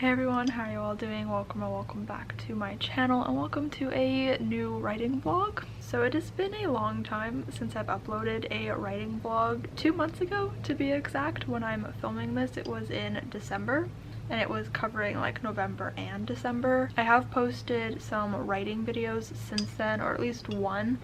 Hey everyone, how are you all doing? Welcome back to my channel and welcome to a new writing vlog. So it has been a long time since I've uploaded a writing vlog. 2 months ago to be exact. When I'm filming this, it was in December and it was covering like November and December. I have posted some writing videos since then, or at least one.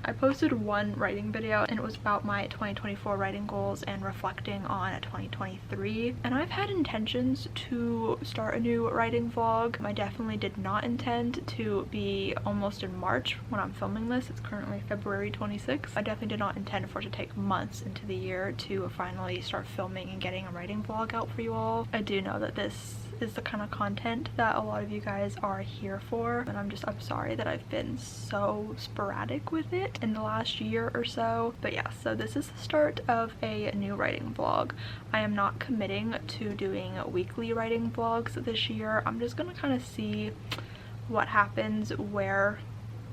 I posted one writing video and it was about my 2024 writing goals and reflecting on 2023, and I've had intentions to start a new writing vlog. I definitely did not intend to be almost in March when I'm filming this. It's currently February 26th. I definitely did not intend for it to take months into the year to finally start filming and getting a writing vlog out for you all. I do know that this is the kind of content that a lot of you guys are here for, and I'm sorry that I've been so sporadic with it in the last year or so. But yeah, so this is the start of a new writing vlog. I am not committing to doing weekly writing vlogs this year. I'm just gonna kind of see what happens, where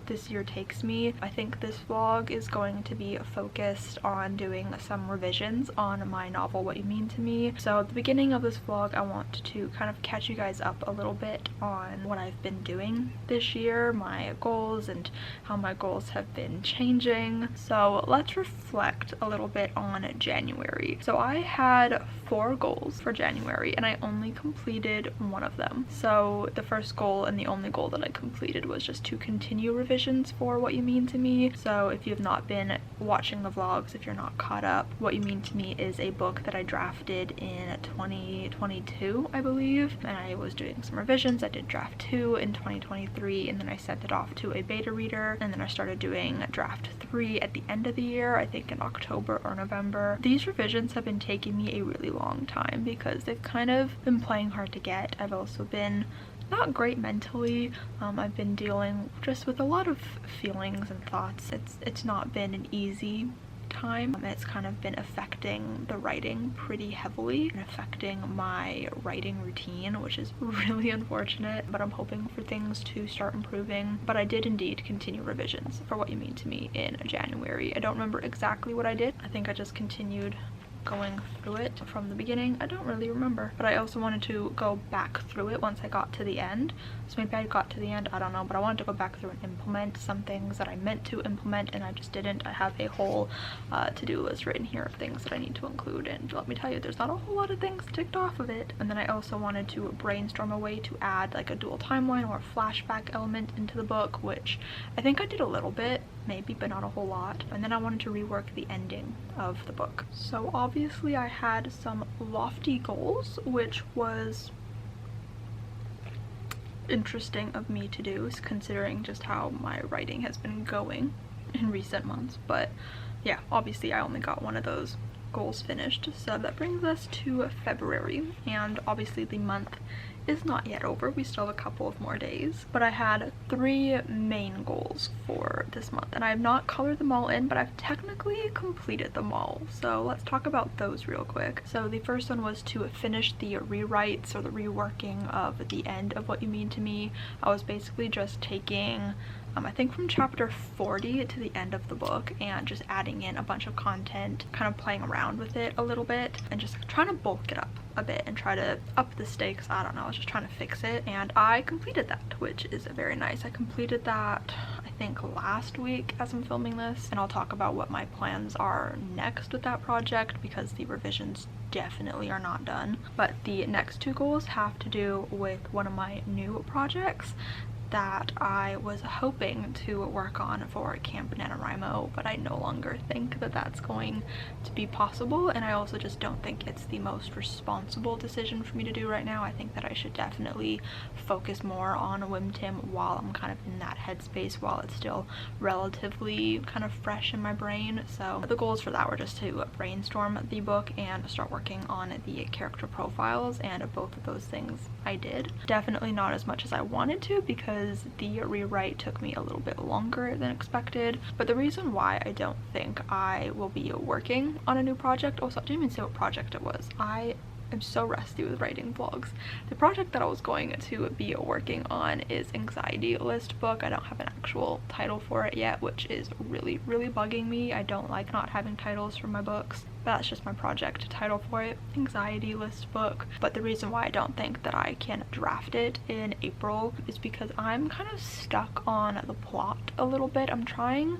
this year takes me. I think this vlog is going to be focused on doing some revisions on my novel What You Mean to Me. So at the beginning of this vlog, I want to kind of catch you guys up a little bit on what I've been doing this year, my goals, and how my goals have been changing. So let's reflect a little bit on January. So I had 4 goals for January and I only completed one of them. So the first goal and the only goal that I completed was just to continue revision for What You Mean to Me. So if you have not been watching the vlogs, if you're not caught up, What You Mean to Me is a book that I drafted in 2022, I believe, and I was doing some revisions. I did draft 2 in 2023 and then I sent it off to a beta reader, and then I started doing draft 3 at the end of the year, I think in October or November. These revisions have been taking me a really long time because they've kind of been playing hard to get. I've also been not great mentally. I've been dealing just with a lot of feelings and thoughts. It's not been an easy time. It's kind of been affecting the writing pretty heavily and affecting my writing routine, which is really unfortunate, but I'm hoping for things to start improving. But I did indeed continue revisions for What You Mean to Me in January. I don't remember exactly what I did. I think I just continued going through it from the beginning. I don't really remember, but I also wanted to go back through it once I got to the end. So maybe I got to the end, I don't know, but I wanted to go back through and implement some things that I meant to implement and I just didn't. I have a whole to-do list written here of things that I need to include, and let me tell you, there's not a whole lot of things ticked off of it. And then I also wanted to brainstorm a way to add like a dual timeline or a flashback element into the book, which I think I did a little bit, maybe, but not a whole lot. And then I wanted to rework the ending of the book. So obviously I had some lofty goals, which was interesting of me to do considering just how my writing has been going in recent months. But yeah, obviously I only got one of those goals finished. So that brings us to February, and obviously the month is not yet over. We still have a couple of more days, but I had 3 main goals for this month and I have not colored them all in, but I've technically completed them all. So let's talk about those real quick. So the first one was to finish the rewrites or the reworking of the end of What You Mean to Me. I was basically just taking I think from chapter 40 to the end of the book and just adding in a bunch of content, kind of playing around with it a little bit and just trying to bulk it up a bit and try to up the stakes. I don't know, I was just trying to fix it, and I completed that, which is very nice. I completed that I think last week as I'm filming this, and I'll talk about what my plans are next with that project because the revisions definitely are not done. But the next 2 goals have to do with one of my new projects that I was hoping to work on for Camp NaNoWriMo, but I no longer think that that's going to be possible, and I also just don't think it's the most responsible decision for me to do right now. I think that I should definitely focus more on WimTim while I'm kind of in that headspace, while it's still relatively kind of fresh in my brain. So the goals for that were just to brainstorm the book and start working on the character profiles, and both of those things I did. Definitely not as much as I wanted to because the rewrite took me a little bit longer than expected. But the reason why I don't think I will be working on a new project, also I didn't even say what project it was. I I'm so rusty with writing vlogs. The project that I was going to be working on is anxiety list book. I don't have an actual title for it yet, which is really bugging me. I don't like not having titles for my books. That's just my project title for it, anxiety list book. But the reason why I don't think that I can draft it in April is because I'm kind of stuck on the plot a little bit. I'm trying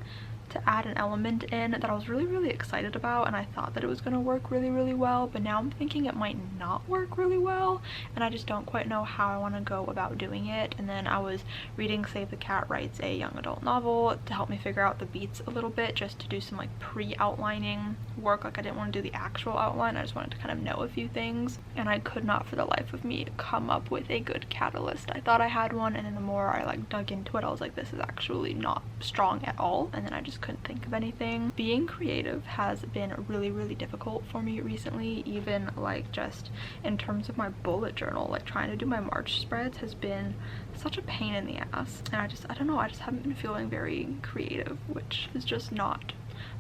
to add an element in that I was really excited about, and I thought that it was going to work really well, but now I'm thinking it might not work really well, and I just don't quite know how I want to go about doing it. And then I was reading Save the Cat Writes a Young Adult Novel to help me figure out the beats a little bit, just to do some like pre-outlining work. Like I didn't want to do the actual outline, I just wanted to kind of know a few things, and I could not for the life of me come up with a good catalyst. I thought I had one, and then the more I like dug into it, I was like, this is actually not strong at all, and then I just couldn't think of anything. Being creative has been really difficult for me recently, even like just in terms of my bullet journal. Like trying to do my March spreads has been such a pain in the ass, and I don't know, I just haven't been feeling very creative, which is just not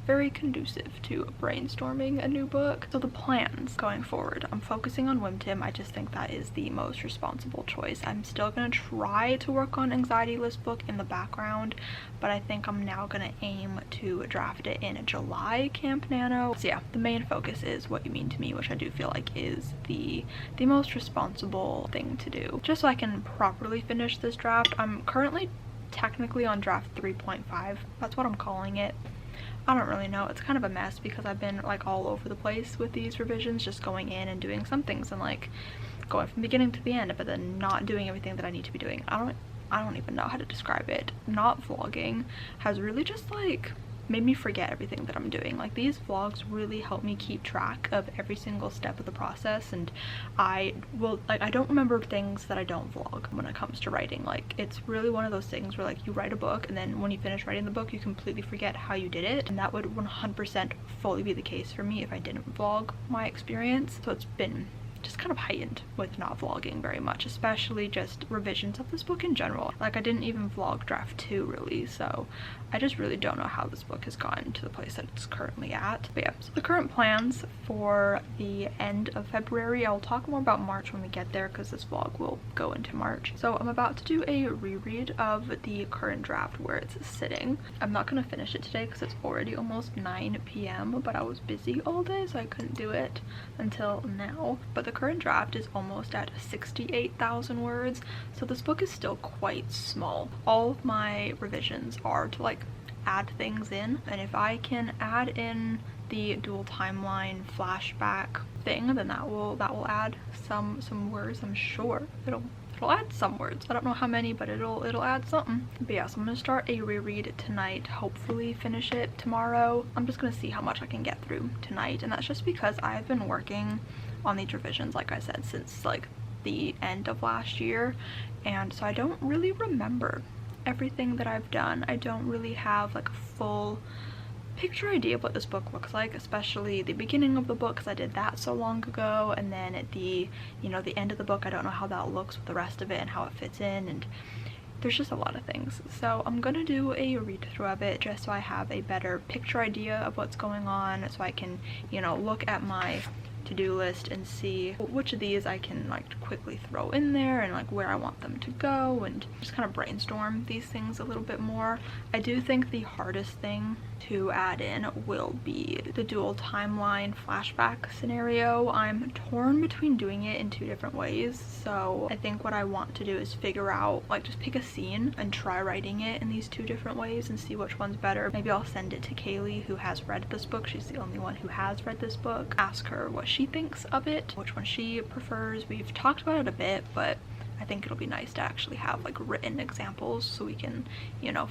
very conducive to brainstorming a new book. So the plans going forward, I'm focusing on Whimtim. I just think that is the most responsible choice. I'm still gonna try to work on anxiety list book in the background, but I think I'm now gonna aim to draft it in July, Camp Nano. So yeah, the main focus is What You Mean to Me, which I do feel like is the most responsible thing to do, just so I can properly finish this draft. I'm currently technically on draft 3.5. That's what I'm calling it. I don't really know. It's kind of a mess because I've been like all over the place with these revisions, just going in and doing some things and like going from beginning to the end, but then not doing everything that I need to be doing. I don't even know how to describe it. Not vlogging has really just like made me forget everything that I'm doing. Like these vlogs really help me keep track of every single step of the process, and I don't remember things that I don't vlog when it comes to writing. Like it's really one of those things where like you write a book and then when you finish writing the book you completely forget how you did it, and that would 100% fully be the case for me if I didn't vlog my experience. So it's been just kind of heightened with not vlogging very much, especially just revisions of this book in general. Like I didn't even vlog draft 2 really, so I just really don't know how this book has gotten to the place that it's currently at. But yeah, so the current plans for the end of February, I'll talk more about March when we get there because this vlog will go into March. So I'm about to do a reread of the current draft where it's sitting. I'm not going to finish it today because it's already almost 9 p.m, but I was busy all day so I couldn't do it until now. But the current draft is almost at 68,000 words, so this book is still quite small. All of my revisions are to like add things in, and if I can add in the dual timeline flashback thing, then that will add some words. I'm sure it'll add some words. I don't know how many, but it'll add something. But yeah, so I'm gonna start a reread tonight, hopefully finish it tomorrow. I'm just gonna see how much I can get through tonight, and that's just because I've been working on these revisions, like I said, since like the end of last year, and so I don't really remember everything that I've done. I don't really have like a full picture idea of what this book looks like, especially the beginning of the book because I did that so long ago, and then at the the end of the book I don't know how that looks with the rest of it and how it fits in, and there's just a lot of things. So I'm gonna do a read through of it just so I have a better picture idea of what's going on, so I can look at my to-do list and see which of these I can like quickly throw in there and like where I want them to go, and just kind of brainstorm these things a little bit more. I do think the hardest thing to add in will be the dual timeline flashback scenario. I'm torn between doing it in 2 different ways, so I think what I want to do is figure out, like, just pick a scene and try writing it in these 2 different ways and see which one's better. Maybe I'll send it to Kaylee, who has read this book. She's the only one who has read this book. Ask her what she thinks of it, which one she prefers. We've talked about it a bit, but I think it'll be nice to actually have like written examples so we can,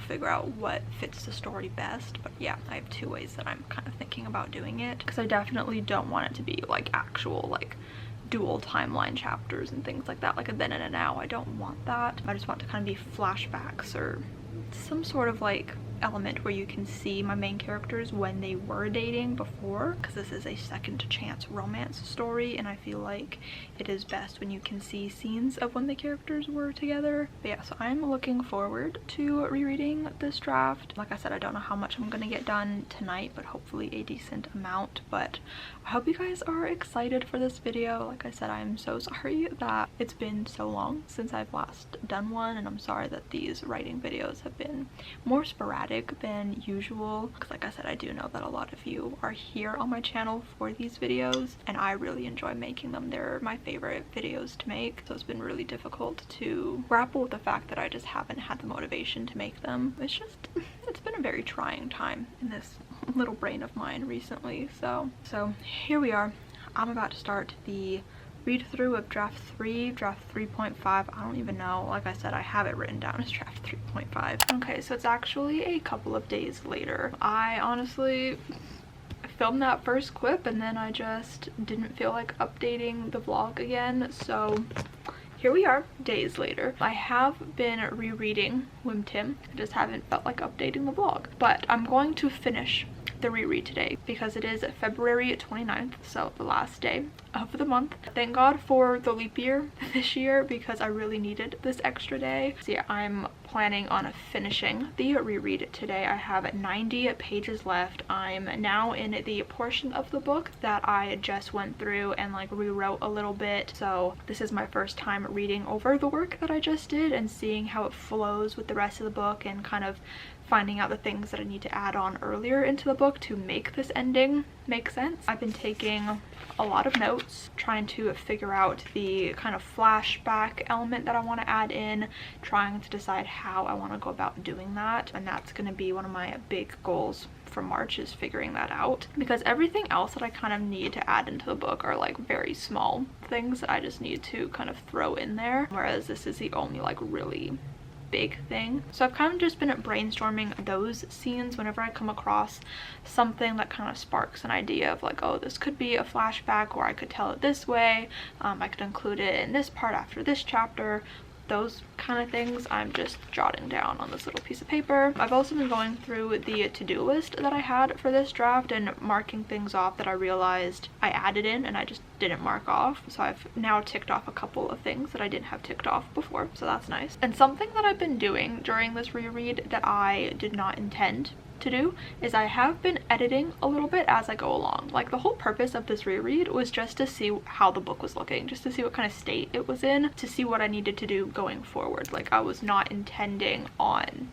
figure out what fits the story best. But yeah, I have 2 ways that I'm kind of thinking about doing it, because I definitely don't want it to be like actual like dual timeline chapters and things like that, like a then and a now. I don't want that. I just want to kind of be flashbacks or some sort of like element where you can see my main characters when they were dating before, because this is a second chance romance story and I feel like it is best when you can see scenes of when the characters were together. But yeah, so I'm looking forward to rereading this draft. Like I said, I don't know how much I'm gonna get done tonight, but hopefully a decent amount. But I hope you guys are excited for this video. Like I said, I'm so sorry that it's been so long since I've last done one, and I'm sorry that these writing videos have been more sporadic than usual, because like I said, I do know that a lot of you are here on my channel for these videos and I really enjoy making them. They're my favorite videos to make, so it's been really difficult to grapple with the fact that I just haven't had the motivation to make them. It's been a very trying time in this little brain of mine recently. So here we are. I'm about to start the read through of draft 3, draft 3.5. I don't even know. Like I said, I have it written down as draft 3.5. Okay, so it's actually a couple of days later. I honestly filmed that first clip and then I just didn't feel like updating the vlog again. So here we are, days later. I have been rereading Wim Tim. I just haven't felt like updating the vlog. But I'm going to finish the reread today because it is February 29th, so the last day of the month. Thank God for the leap year this year because I really needed this extra day. So yeah, I'm planning on finishing the reread today. I have 90 pages left. I'm now in the portion of the book that I just went through and like rewrote a little bit. So this is my first time reading over the work that I just did and seeing how it flows with the rest of the book and kind of finding out the things that I need to add on earlier into the book to make this ending make sense. I've been taking a lot of notes, trying to figure out the kind of flashback element that I want to add in, trying to decide how I want to go about doing that, and that's going to be one of my big goals for March, is figuring that out, because everything else that I kind of need to add into the book are like very small things that I just need to kind of throw in there, whereas this is the only like really big thing. So I've kind of just been brainstorming those scenes whenever I come across something that kind of sparks an idea of like, oh, this could be a flashback, or I could tell it this way, I could include it in this part after this chapter. Those kind of things I'm just jotting down on this little piece of paper. I've also been going through the to-do list that I had for this draft and marking things off that I realized I added in and I just didn't mark off. So I've now ticked off a couple of things that I didn't have ticked off before, so that's nice. And something that I've been doing during this reread that I did not intend to do is I have been editing a little bit as I go along. Like, the whole purpose of this reread was just to see how the book was looking, just to see what kind of state it was in, to see what I needed to do going forward. Like, I was not intending on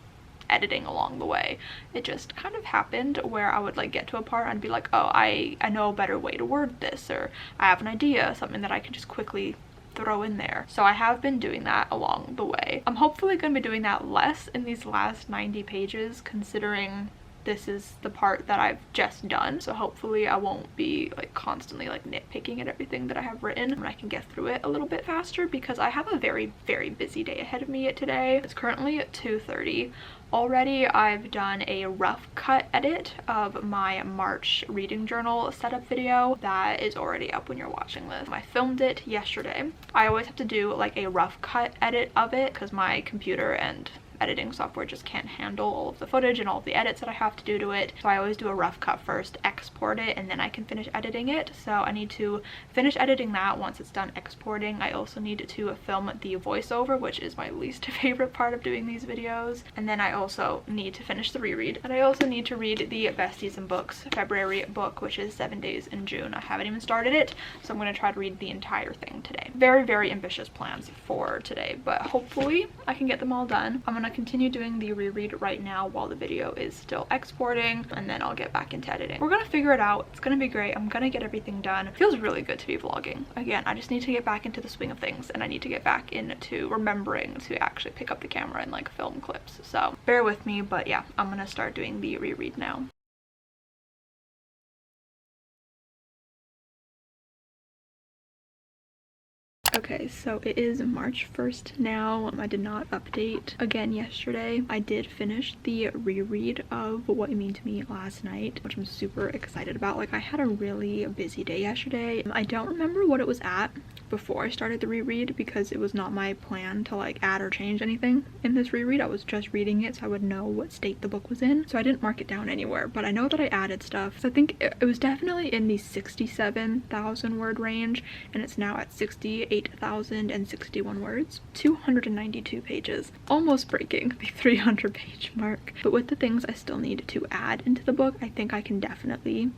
editing along the way. It just kind of happened where I would like get to a part and be like, oh, I know a better way to word this, or I have an idea, something that I can just quickly throw in there. So I have been doing that along the way. I'm hopefully going to be doing that less in these last 90 pages, considering this is the part that I've just done. So hopefully I won't be like constantly like nitpicking at everything that I have written, and I can get through it a little bit faster because I have a very, very busy day ahead of me today. It's currently at 2:30. Already I've done a rough cut edit of my March reading journal setup video that is already up when you're watching this. I filmed it yesterday. I always have to do like a rough cut edit of it because my computer and editing software just can't handle all of the footage and all of the edits that I have to do to it. So I always do a rough cut first, export it, and then I can finish editing it. So I need to finish editing that once it's done exporting. I also need to film the voiceover, which is my least favorite part of doing these videos. And then I also need to finish the reread. And I also need to read the Besties and Books February book, which is 7 Days in June. I haven't even started it, so I'm going to try to read the entire thing today. Very, very ambitious plans for today, but hopefully I can get them all done. I'm going to continue doing the reread right now while the video is still exporting, and then I'll get back into editing. We're gonna figure it out. It's gonna be great. I'm gonna get everything done. It feels really good to be vlogging again. I just need to get back into the swing of things, and I need to get back into remembering to actually pick up the camera and like film clips. So bear with me, but yeah, I'm gonna start doing the reread now. Okay, so it is March 1st now. I did not update again yesterday. I did finish the reread of What You Mean to Me last night, which I'm super excited about. Like, I had a really busy day yesterday. I don't remember what it was at before I started the reread because it was not my plan to like add or change anything in this reread. I was just reading it so I would know what state the book was in, so I didn't mark it down anywhere, but I know that I added stuff. So I think it was definitely in the 67,000 word range, and it's now at 68,061 words, 292 pages, almost breaking the 300 page mark. But with the things I still need to add into the book, I think I can definitely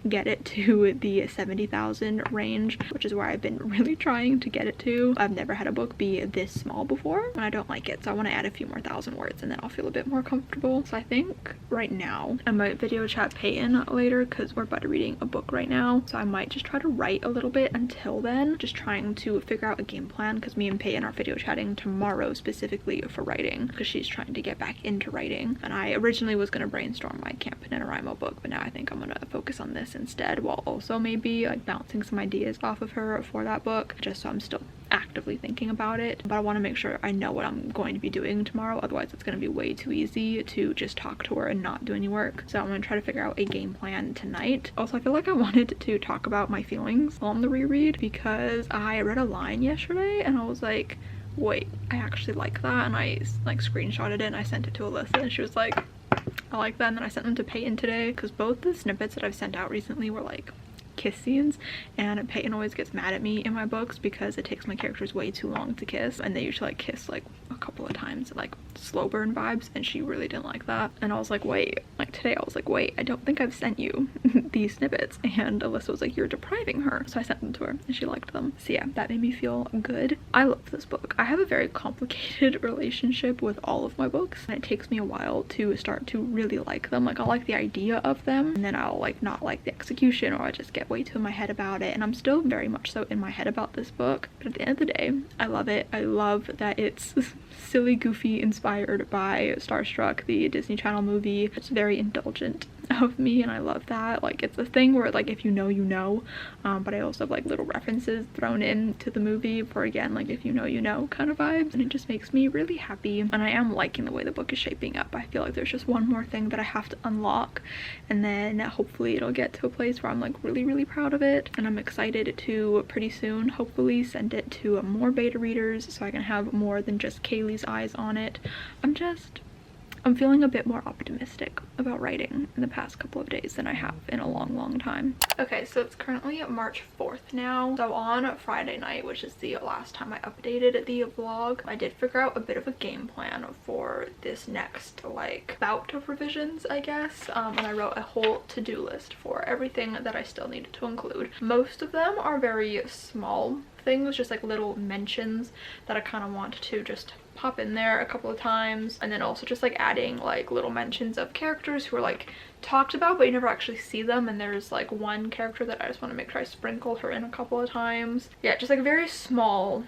get it to the 70,000 range, which is where I've been really trying to get it to. I've never had a book be this small before and I don't like it, so I want to add a few more thousand words and then I'll feel a bit more comfortable. So I think right now I might video chat Peyton later because we're about to reading a book right now, so I might just try to write a little bit until then, just trying to figure out a game plan because me and Peyton are video chatting tomorrow specifically for writing because she's trying to get back into writing, and I originally was going to brainstorm my Camp NaNoWriMo book, but now I think I'm going to focus on this instead, while also maybe like bouncing some ideas off of her for that book, just so I'm still actively thinking about it. But I want to make sure I know what I'm going to be doing tomorrow, otherwise it's going to be way too easy to just talk to her and not do any work. So I'm going to try to figure out a game plan tonight. Also, I feel like I wanted to talk about my feelings on the reread because I read a line yesterday and I was like, wait, I actually like that, and I like screenshotted it and I sent it to Alyssa and she was like, I like that. And then I sent them to Peyton today because both the snippets that I've sent out recently were like kiss scenes, and Peyton always gets mad at me in my books because it takes my characters way too long to kiss, and they usually like kiss like a couple of times, like slow burn vibes, and she really didn't like that. And I was like, wait, like today I was like, wait, I don't think I've sent you these snippets, and Alyssa was like, you're depriving her. So I sent them to her and she liked them. So yeah, that made me feel good. I love this book. I have a very complicated relationship with all of my books, and it takes me a while to start to really like them. Like, I'll like the idea of them and then I'll like not like the execution, or I just get way too in my head about it, and I'm still very much so in my head about this book. But at the end of the day, I love it. I love that it's silly, goofy, inspired by Starstruck, the Disney Channel movie. It's very indulgent of me, and I love that. Like, it's a thing where like if you know, you know, but I also have like little references thrown in to the movie for, again, like if you know, you know kind of vibes, and it just makes me really happy. And I am liking the way the book is shaping up. I feel like there's just one more thing that I have to unlock, and then hopefully it'll get to a place where I'm like really proud of it, and I'm excited to pretty soon hopefully send it to more beta readers so I can have more than just Kaylee's eyes on it. I'm feeling a bit more optimistic about writing in the past couple of days than I have in a long time. Okay, so it's currently March 4th now. So on Friday night, which is the last time I updated the vlog, I did figure out a bit of a game plan for this next like bout of revisions, I guess. And I wrote a whole to-do list for everything that I still needed to include. Most of them are very small things, just like little mentions that I kind of want to just pop in there a couple of times, and then also just like adding like little mentions of characters who are like talked about but you never actually see them, and there's like one character that I just want to make sure I sprinkle her in a couple of times. Yeah, just like very small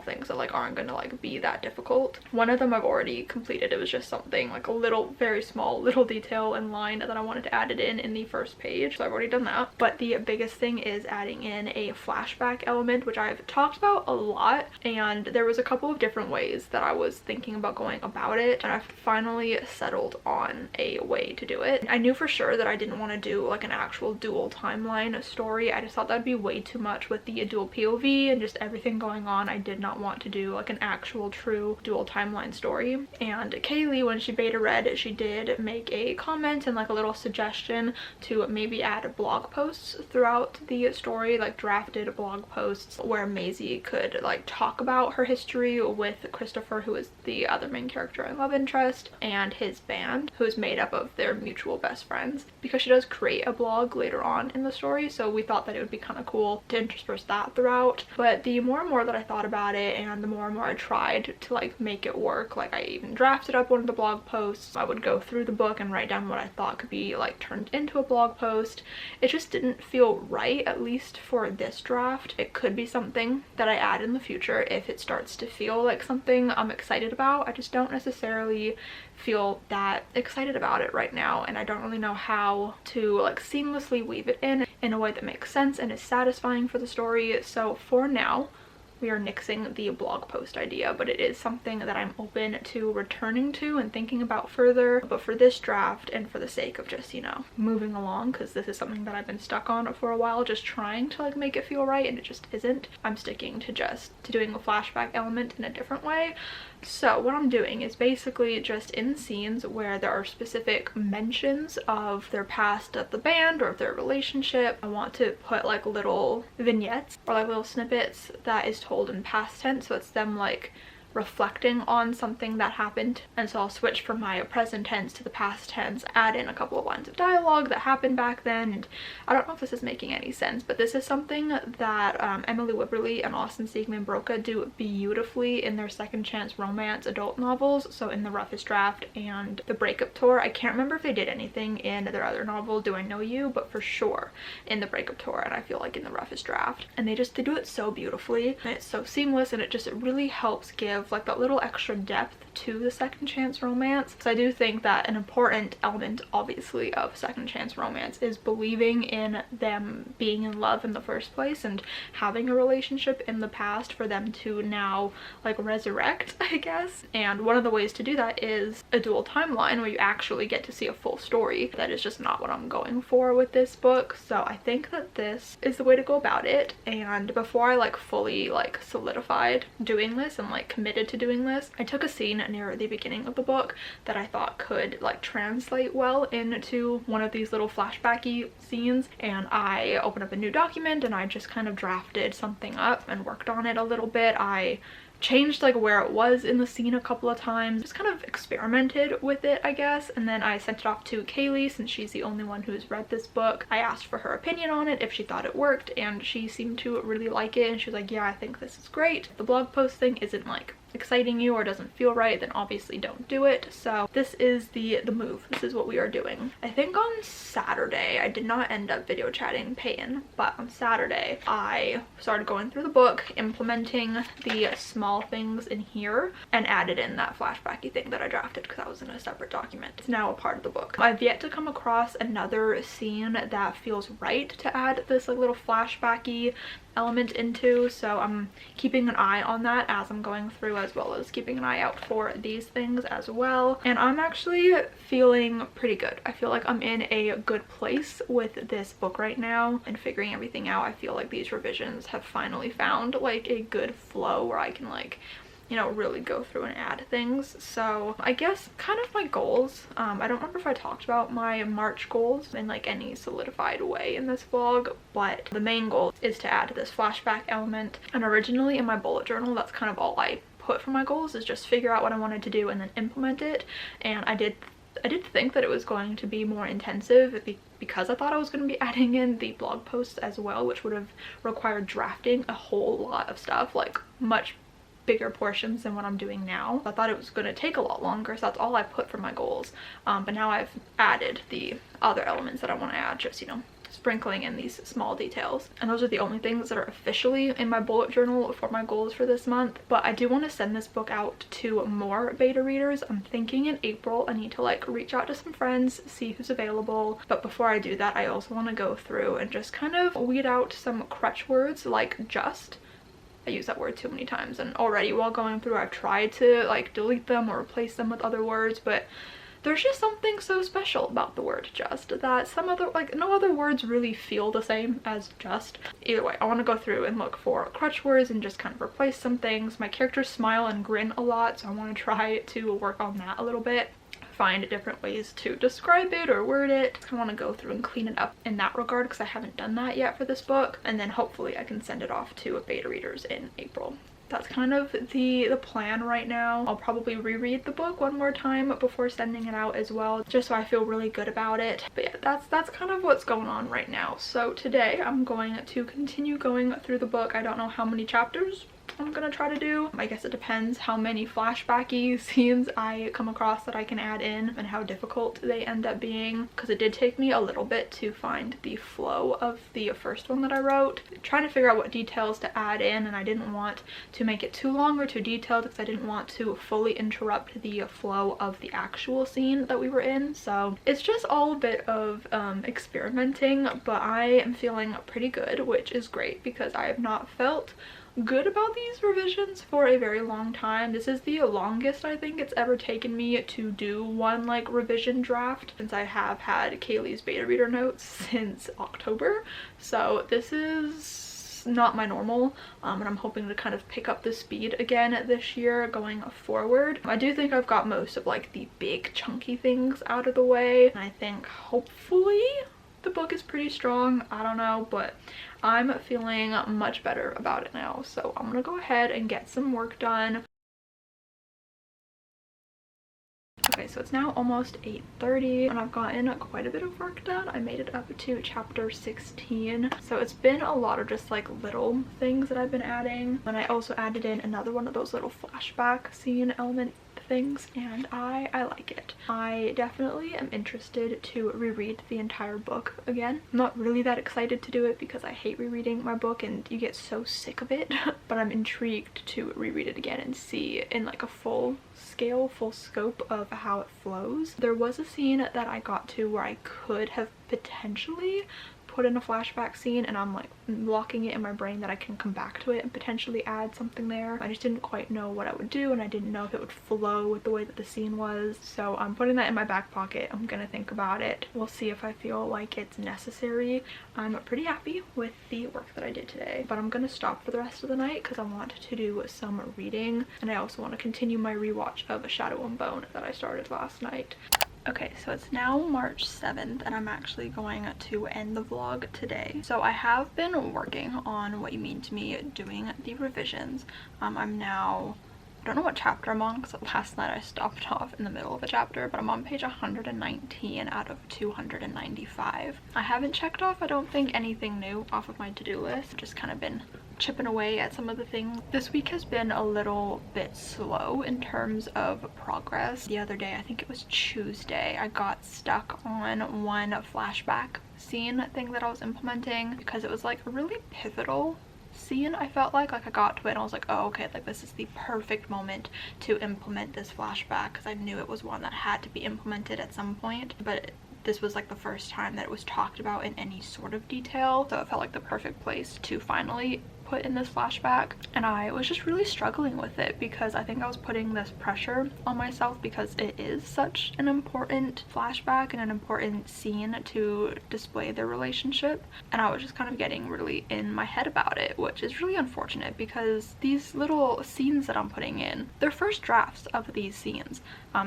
things that like aren't gonna like be that difficult. One of them I've already completed. It was just something like a little, very small little detail in line that I wanted to add it in the first page, so I've already done that. But the biggest thing is adding in a flashback element, which I've talked about a lot, and there was a couple of different ways that I was thinking about going about it, and I've finally settled on a way to do it. I knew for sure that I didn't want to do like an actual dual timeline story. I just thought that'd be way too much with the dual POV and just everything going on. I did not want to do like an actual true dual timeline story. And Kaylee, when she beta read, she did make a comment and like a little suggestion to maybe add blog posts throughout the story, like drafted blog posts where Maisie could like talk about her history with Christopher, who is the other main character and love interest, and his band, who is made up of their mutual best friends, because she does create a blog later on in the story. So we thought that it would be kind of cool to intersperse that throughout. But the more and more that I thought about it, and the more and more I tried to like make it work, like I even drafted up one of the blog posts. I would go through the book and write down what I thought could be like turned into a blog post. It just didn't feel right, at least for this draft. It could be something that I add in the future if it starts to feel like something I'm excited about. I just don't necessarily feel that excited about it right now, and I don't really know how to like seamlessly weave it in a way that makes sense and is satisfying for the story. So for now, we are nixing the blog post idea, but it is something that I'm open to returning to and thinking about further. But for this draft, and for the sake of just, you know, moving along, because this is something that I've been stuck on for a while, just trying to like make it feel right, and it just isn't, I'm sticking to doing a flashback element in a different way. So what I'm doing is basically just in scenes where there are specific mentions of their past of the band or of their relationship, I want to put like little vignettes or like little snippets that is told in past tense, so it's them like reflecting on something that happened. And so I'll switch from my present tense to the past tense, add in a couple of lines of dialogue that happened back then. And I don't know if this is making any sense, but this is something that Emily Wibberley and Austin Siegman Broca do beautifully in their second chance romance adult novels. So in The Roughest Draft and The Breakup Tour. I can't remember if they did anything in their other novel, Do I Know You, but for sure in The Breakup Tour, and I feel like in The Roughest Draft. And they do it so beautifully, and it's so seamless, and it really helps give like that little extra depth to the second chance romance. So I do think that an important element, obviously, of second chance romance is believing in them being in love in the first place and having a relationship in the past for them to now like resurrect, I guess. And one of the ways to do that is a dual timeline where you actually get to see a full story. That is just not what I'm going for with this book. So I think that this is the way to go about it. And before I like fully like solidified doing this and like committed to doing this, I took a scene near the beginning of the book that I thought could like translate well into one of these little flashbacky scenes, and I opened up a new document and I just kind of drafted something up and worked on it a little bit. I changed like where it was in the scene a couple of times, just kind of experimented with it, I guess. And then I sent it off to Kaylee, since she's the only one who's read this book. I asked for her opinion on it, if she thought it worked, and she seemed to really like it, and she was like, yeah, I think this is great. If the blog post thing isn't like exciting you or doesn't feel right, then obviously don't do it. So this is the move. This is what we are doing. I think on Saturday, I did not end up video chatting Peyton, but on Saturday I started going through the book, implementing the small things in here, and added in that flashbacky thing that I drafted because that was in a separate document. It's now a part of the book. I've yet to come across another scene that feels right to add this like little flashbacky element into, so I'm keeping an eye on that as I'm going through, as well as keeping an eye out for these things as well. And I'm actually feeling pretty good. I feel like I'm in a good place with this book right now and figuring everything out. I feel like these revisions have finally found like a good flow where I can like, you know, really go through and add things. So I guess kind of my goals, I don't remember if I talked about my March goals in like any solidified way in this vlog, but the main goal is to add this flashback element. And originally in my bullet journal, that's kind of all I put for my goals, is just figure out what I wanted to do and then implement it. And I did think that it was going to be more intensive because I thought I was going to be adding in the blog posts as well, which would have required drafting a whole lot of stuff, like much bigger portions than what I'm doing now. I thought it was going to take a lot longer, so that's all I put for my goals. But now I've added the other elements that I want to add, just, you know, sprinkling in these small details. And those are the only things that are officially in my bullet journal for my goals for this month. But I do want to send this book out to more beta readers. I'm thinking in April I need to like reach out to some friends, see who's available. But before I do that, I also want to go through and just kind of weed out some crutch words like just. I use that word too many times, and already while going through I've tried to like delete them or replace them with other words, but there's just something so special about the word just that some other, like, no other words really feel the same as just. Either way, I want to go through and look for crutch words and just kind of replace some things. My characters smile and grin a lot, so I want to try to work on that a little bit, find different ways to describe it or word it. I want to go through and clean it up in that regard because I haven't done that yet for this book, and then hopefully I can send it off to beta readers in April. That's kind of the plan right now. I'll probably reread the book one more time before sending it out as well, just so I feel really good about it. But yeah, that's kind of what's going on right now. So today I'm going to continue going through the book. I don't know how many chapters I'm gonna try to do. I guess it depends how many flashbacky scenes I come across that I can add in and how difficult they end up being, because it did take me a little bit to find the flow of the first one that I wrote, trying to figure out what details to add in, and I didn't want to make it too long or too detailed because I didn't want to fully interrupt the flow of the actual scene that we were in. So it's just all a bit of experimenting, but I am feeling pretty good, which is great because I have not felt good about these revisions for a very long time. This is the longest I think it's ever taken me to do one like revision draft, since I have had Kaylee's beta reader notes since October. So this is not my normal, and I'm hoping to kind of pick up the speed again this year going forward. I do think I've got most of like the big chunky things out of the way, and I think hopefully the book is pretty strong. I don't know, but I'm feeling much better about it now, so I'm gonna go ahead and get some work done. Okay, so it's now almost 8:30 and I've gotten quite a bit of work done. I made it up to chapter 16. So it's been a lot of just like little things that I've been adding. And I also added in another one of those little flashback scene element things, and I like it. I definitely am interested to reread the entire book again. I'm not really that excited to do it because I hate rereading my book and you get so sick of it, but I'm intrigued to reread it again and see in like a full scope of how it flows. There was a scene that I got to where I could have potentially put in a flashback scene, and I'm like locking it in my brain that I can come back to it and potentially add something there. I just didn't quite know what I would do, and I didn't know if it would flow with the way that the scene was. So I'm putting that in my back pocket. I'm gonna think about it. We'll see if I feel like it's necessary. I'm pretty happy with the work that I did today, but I'm gonna stop for the rest of the night because I want to do some reading, and I also want to continue my rewatch of A Shadow and Bone that I started last night. Okay, so it's now March 7th and I'm actually going to end the vlog today. So I have been working on What You Mean to Me, doing the revisions. I'm now, I don't know what chapter I'm on because last night I stopped off in the middle of a chapter, but I'm on page 119 out of 295. I haven't checked off, I don't think, anything new off of my to-do list. I've just kind of been chipping away at some of the things. This week has been a little bit slow in terms of progress. The other day, I think it was Tuesday, I got stuck on one flashback scene thing that I was implementing because it was like a really pivotal scene. I felt like I got to it and I was like, oh okay, like this is the perfect moment to implement this flashback, because I knew it was one that had to be implemented at some point, but this was like the first time that it was talked about in any sort of detail, so it felt like the perfect place to finally put in this flashback. And I was just really struggling with it because I think I was putting this pressure on myself because it is such an important flashback and an important scene to display their relationship, and I was just kind of getting really in my head about it, which is really unfortunate because these little scenes that I'm putting in, they're first drafts of these scenes.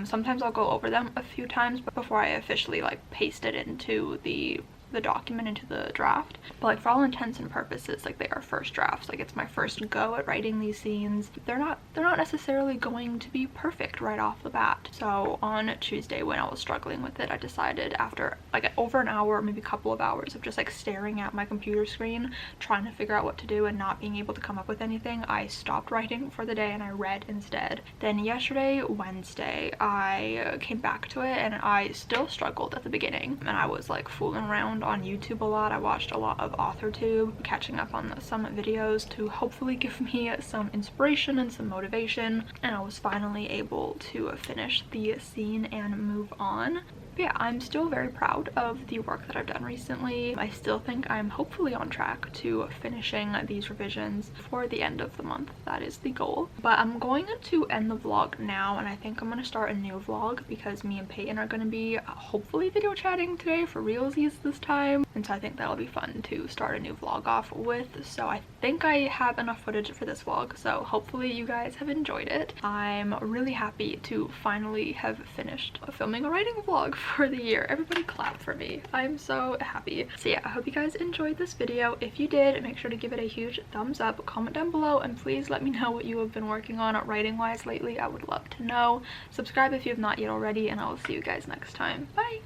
Sometimes I'll go over them a few times before I officially like paste it into the document, into the draft, but like for all intents and purposes, like they are first drafts. Like it's my first go at writing these scenes. They're not necessarily going to be perfect right off the bat. So on Tuesday when I was struggling with it, I decided after like over an hour, maybe a couple of hours of just like staring at my computer screen trying to figure out what to do and not being able to come up with anything, I stopped writing for the day and I read instead. Then yesterday, Wednesday, I came back to it and I still struggled at the beginning, and I was like fooling around on YouTube a lot. I watched a lot of authortube, catching up on some videos to hopefully give me some inspiration and some motivation, and I was finally able to finish the scene and move on. But yeah, I'm still very proud of the work that I've done recently. I still think I'm hopefully on track to finishing these revisions for the end of the month. That is the goal. But I'm going to end the vlog now, and I think I'm going to start a new vlog because me and Peyton are going to be hopefully video chatting today for realsies this time, and so I think that'll be fun to start a new vlog off with. So I think I have enough footage for this vlog, so hopefully you guys have enjoyed it. I'm really happy to finally have finished filming a writing vlog for the year. Everybody clap for me. I'm so happy. So yeah, I hope you guys enjoyed this video. If you did, make sure to give it a huge thumbs up, comment down below, and please let me know what you have been working on writing wise lately. I would love to know. Subscribe if you have not yet already, and I will see you guys next time. Bye!